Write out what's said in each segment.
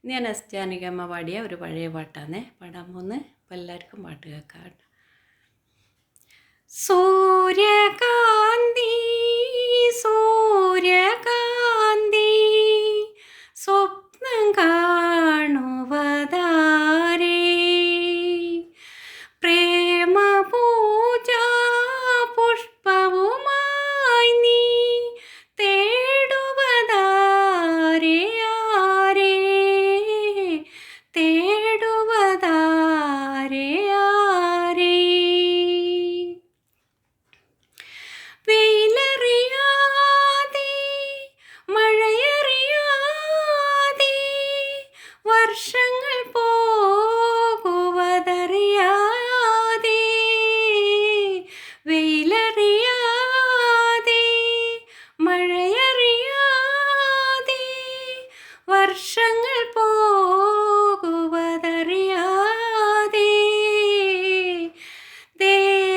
ഞാൻ എസ് ജാനകിയമ്മ പാടിയ ഒരു പഴയ പാട്ടാണ് പാടാൻ പോകുന്നത്. അപ്പോൾ എല്ലാവർക്കും പാട്ട് കേൾക്കാം കേട്ടോ. സൂര്യകാന്തി സൂര്യകാന്തി സ്വപ്നം കാണുവതാരേ, പ്രേമപൂജാ പുഷ്പവുമായി നീ തേടുവതാരേ, ആരേ തേടുവതാരേ, ആരേ. വെയിലറിയാതെ മഴയറിയാതെ വർഷങ്ങൾ പോകുവതറിയാതെ, വെയിലറിയാതെ മഴയറിയാതെ വർഷങ്ങൾ പോകുവതറിയാതെ, ദേവദാരുവിൻ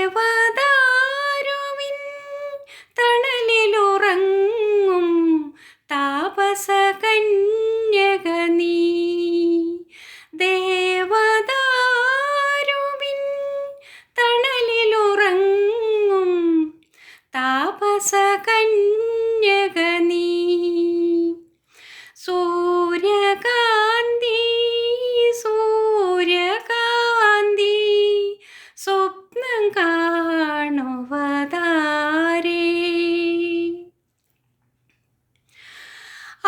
തണലിലുറങ്ങും താപസകന്യക നീ, ദേവദാരുവിൻ തണലിലുറങ്ങും താപസകന്യക നീ. സൂര്യകാന്തി സൂര്യകാന്തി സ്വപ്നം കാണുവതാരേ,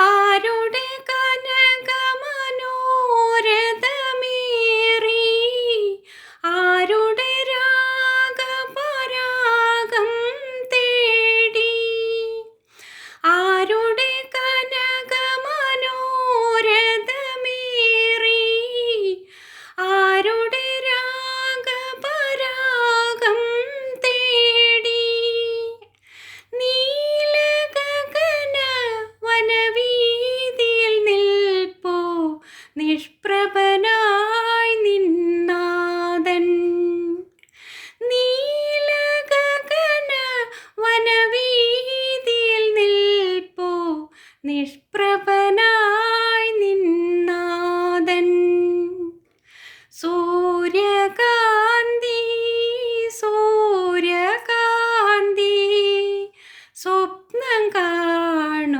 ആരുടെ കനകമനോരഥമേറി ആരുടെ രാഗപരാഗം തേടി, ആരുടെ കനകമനോരഥമേറി ആരുടെ രാഗപരാഗം തേടി, നീലഗഗന വനവീതിയിൽ നിൽപ്പോ നിഷ്പ്രഭനായി നിന്നാദൻ, നീലഗഗന വനവീതിയിൽ നിൽപ്പോ നിഷ്പ്രഭനായി നിന്നാദൻ. സൂര്യകാന്തി സൂര്യകാന്തി സ്വപ്നം കാണുവതാരേ.